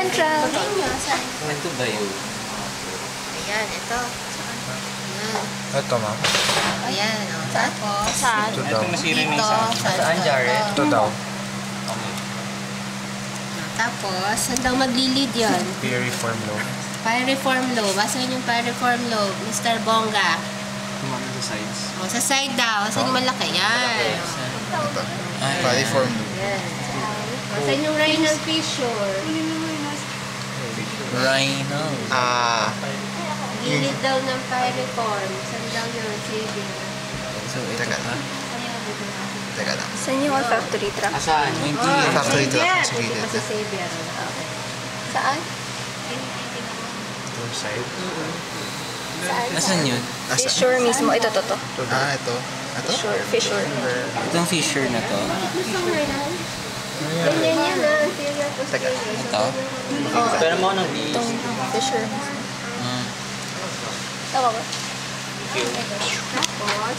Central. Ito ba yun? Ayan, ito. Ayan. Ito, ma'am. Ayan, o. Tapos, Saan? Ito daw. dito. Saan, Jared? Ito daw. Tapos, saan daw maglilid yun? Piriform low. Piriform lobe. Basahin yung piriform lobe, Mr. Bongga. Kumama sa sides. O, sa side daw. Saan yung malaki? Yan. Ito. Piriform low. Yan. O, saan yung rhinal fissure? Rhino. Gilid daw ng piriform. Saan daw yun? Sige. So, ito Teka ba? Teka lang. Saan yung olfactory tract? Asan? Hindi. Factory to. Xavier. Sige, Ito dito. si Xavier. Okay. Saan? Ito side. Asan yun? Fissure mismo. Ito, to. Ito. Ito. Fissure. Fissure. Itong fissure na to. Ganyan yan ah. Anterior posterior. Ito? Oh, Pero mo nang itong fissure. Tama ba? Tapos,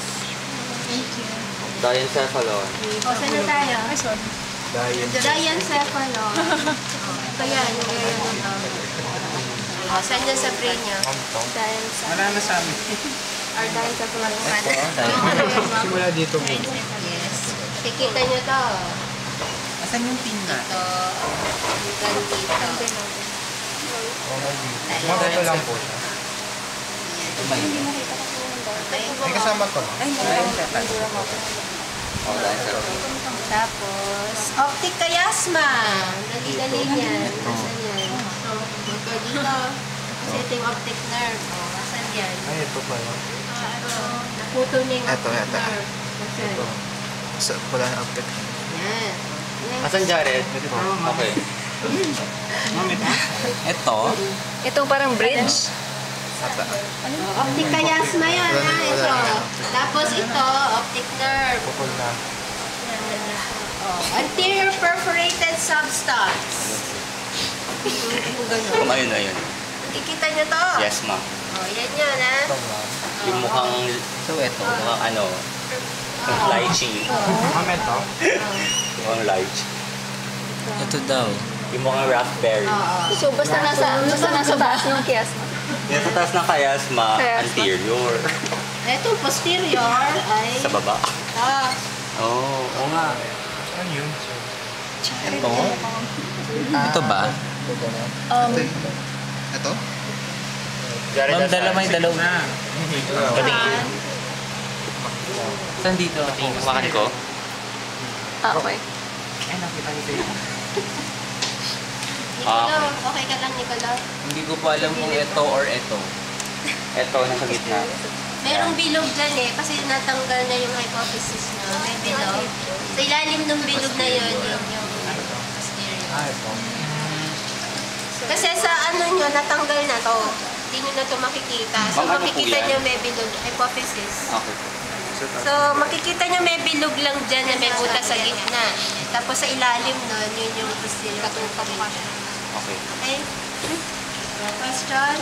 Diencephalon. o, saan na tayo? Diencephalon. Ito yan, yung area mo to. O, saan yan sa brain niya? Dahil sa... Wala na sa amin. Or dahil sa tumalukan. Simula dito mo. Yes. Kikita nyo to. Asan yung pin na? Ito. Hanggang dito. Ito lang po siya. May kasama to. Tapos, optic chiasma. Dali-dali yan. Asan yan? Ito dito. Kasi ito yung optic nerve. O, asan yan? Ay, ito pala. Naputo niya yung Ito, optic ito. nerve. Asan? Sa pula na update. Yan. Yan. Asan Jared? Okay. Ito? Itong parang bridge. Optic chiasma yan, ha? Ito. Tapos ito, optic nerve. Bukol na. Anterior perforated substance. Ganun. Ayun, ayun. Kikita nyo to? Yes, ma'am. Yan yun, ha? Yung mukhang... So, ito. Mukhang ano? Lychee. Ma'am, ito. Mukhang lychee. Ito daw. Yung mukhang raspberry. So, basta nasa taas ng chiasma. Yan sa taas ng chiasma, Chiasma. anterior. Ito, posterior. Ay. Sa baba. Ah. Oo, oo nga. Ano yun? Ito? Ito ba? Ito? Ma'am, dalawa yung dalaw na. Patingin. Saan dito? Kumakan ko? Okay. Nicolo, okay ka lang, Nicolo? Hindi ko pa alam kung ito or ito. Ito, nasa gitna. Merong bilog dyan eh, kasi natanggal na yung hypophysis nyo. May bilog. Sa ilalim ng bilog na yun, yun yung posterior. Ito. Kasi sa ano nyo, natanggal na to. Hindi nyo na to makikita. So Baka ano po makikita yan? nyo may bilog, hypophysis. Okay. So makikita nyo may bilog lang dyan na may butas sa gitna. Tapos sa ilalim nun, yun yung posterior. Katupak pa siya. Okay. Okay? Question?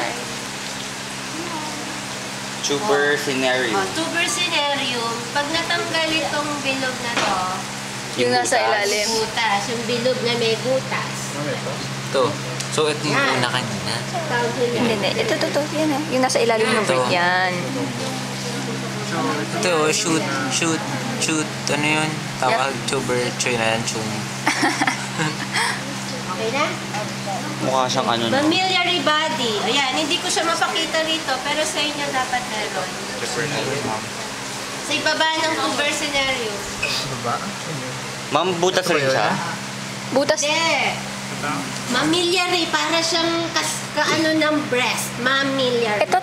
Tuber scenario. Tuber scenarium, pag natanggal itong bilog na to, Yung nasa ilalim. butas, yung bilog na may butas. Ma'am, ito. Ito. So, ito yung una kanina. Tawag nila. Hindi. Ito. Yan eh. Yung nasa ilalim ng bridge. Yan. Ito, shoot. Ano yun? Tawag, tuber, chun. Okay na? Mukha siyang ano, no? Mammillary body. Ayan, hindi ko siya mapakita rito, pero sa inyo dapat meron. Sa ibaba ng tuber scenario. Baba? Ma'am, butas rin siya? Butas. Hindi. Mammillary, para siyang kaano ng breast. Mammillary. Ito.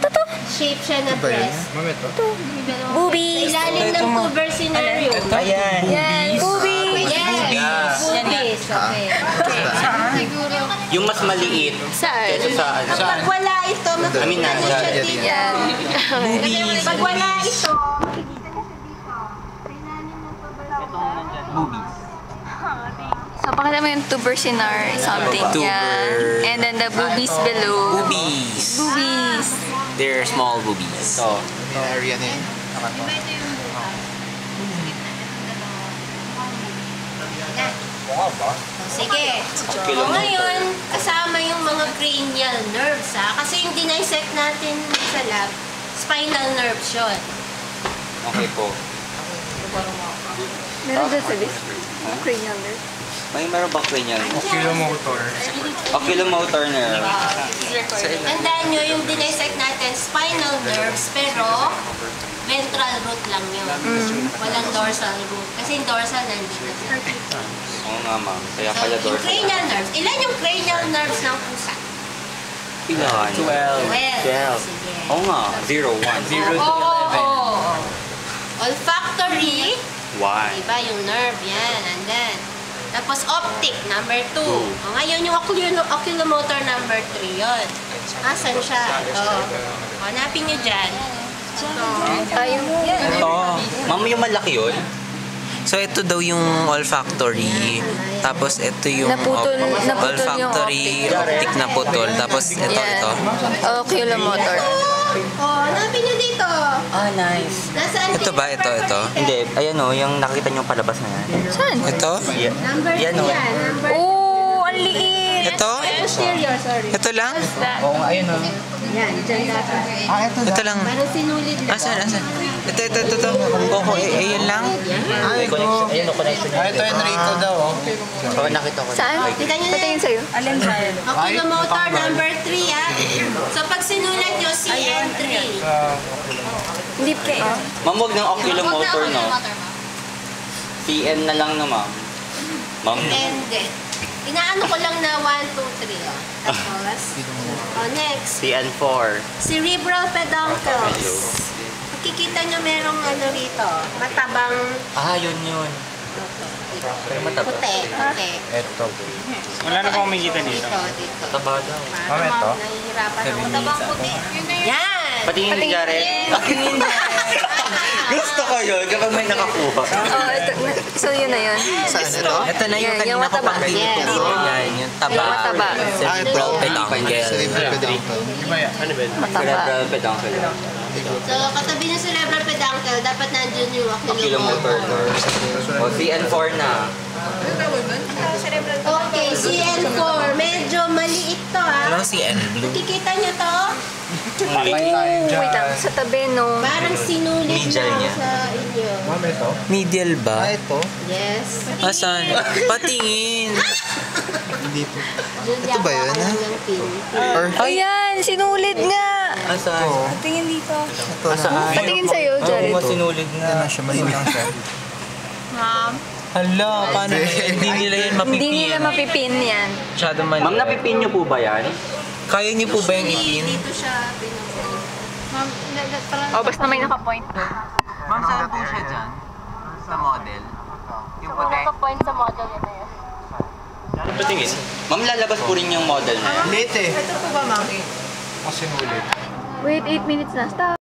Shape siya na Ba yun? breast. Ma'am, ito. Sa Boobies. ilalim ng tuber scenario. Ayan. Yan. Boobies. Yes. Boobies. Okay. Siguro. Yung mas maliit. Saan? Kesa sa ano. Pag wala ito, makikita Amin na, niyo siya yan. dito. Yan. Pag wala ito, makikita niyo siya dito. Sa ilalim ng tuber. So, pakita mo yung tuber sinar something. Tuber. Yan. And then the boobies below. Boobies. Boobies. They're small boobies. Ito. Yung area na yun. Na. Mukha ba? Sige. Kilometer. Ngayon, kasama yung nerves, ha? Kasi yung dinisect natin sa lab, spinal nerves yun. Okay po. Meron dyan sa list. Cranial nerve. Meron bang cranial? Oculomotor. Oculomotor nerve. Tandaan nyo, yung dinisect natin, spinal nerves, pero ventral root lang yun. Walang dorsal root. Kasi yung dorsal nandito. Oo nga ma'am. Kaya pala Yung dorsal. cranial nerves. Ilan yung cranial nerves ng pusa? Ilan? 12. Sige. Oo nga. 0, 1. Oo. Olfactory. Why? Diba yung nerve? Yan. And then, tapos optic, number 2. O, ngayon yung oculomotor, number 3. Yun. Asan siya? Ito. O, hanapin nyo dyan. Ayun. Ito. Ma'am, yung malaki yun? So, ito daw yung olfactory. Tapos, ito yung Naputol yung olfactory, optic na putol. Tapos, ito, Yan. ito. Oculomotor. O, hanapin nyo dito. Ah, nice. Nasaan Ito ba? Ito, ito. Hindi. Ayan o, yung nakita nyo palabas na yan. Saan? Ito? Number 3 Yan, o. yan. Number Oh, ang liit. Ito? posterior, sorry. Ito lang? Oo nga, ayun o. Yan, dyan dapat. Ito lang. Parang sinulid lang. Asan? Ito. Koko, ayun lang? Ayun o, connection Ah, ito Enrico daw, oh. Pag nakita ko. Saan? Tingnan nyo na Patingin yan. sa'yo. Oculomotor, number 3, ha? So, pag sinulat nyo, CN3. Hindi pa. Ma'am, huwag ng oculomotor, no? CN na lang na, ma'am. Ma'am, Hindi. Inaano ko lang na 1, 2, 3. Tapos, next. CN4. Cerebral peduncles. Makikita nyo merong ano rito. Matabang Ah, yun. Pero mataba. puti. Ito. Wala na pong makikita dito. Dito. Mataba daw. Ma'am, ito? Nahihirapan ako. Matabang puti. Yan! Patingin ni Jared. Gusto ko yun kapag may nakakuha. Oh, ito. So, yun na yun. Saan ito? Ito na yung Yan, kanina yung ko mataba. pang Yes. Yan, yung taba. Yung mataba. Cerebral Ah, peduncle. Cerebral peduncle. Mataba. Cerebral peduncle. So, katabi ng cerebral peduncle, dapat nandun yung Oculomotor. O, CN4 na. Okay, CN4. Medyo maliit to, ha? Walang CN blue. Nakikita nyo to? Wait lang. Sa tabi, no. Parang sinulit Medial lang niya. sa inyo. Ma'am, ito? Medial ba? Ah, ito? Yes. Asan? Patingin. Hindi po. Ito ba yun, ha? Or, Ayan, sinulid nga. Asan? Patingin dito. ito na. Patingin sa'yo, Jared. Masinulid Ito na na. siya, maliit lang siya. Hala, paano hindi nila yan mapipin? Hindi nila mapipin yan. Masyado mali. Ma'am, napipin nyo po ba yan? Kaya niyo po ba yung ipin? Dito siya pinupuin. Oh, basta may nakapoint. Ma'am, saan po siya dyan? Sa model? Yung puti? Nakapoint sa model yun na yun. Patingin. Ma'am, lalabas po rin yung model na yan. Late eh. Ito po ba, ma'am? Kasi nulit. Wait, 8 minutes na. Stop.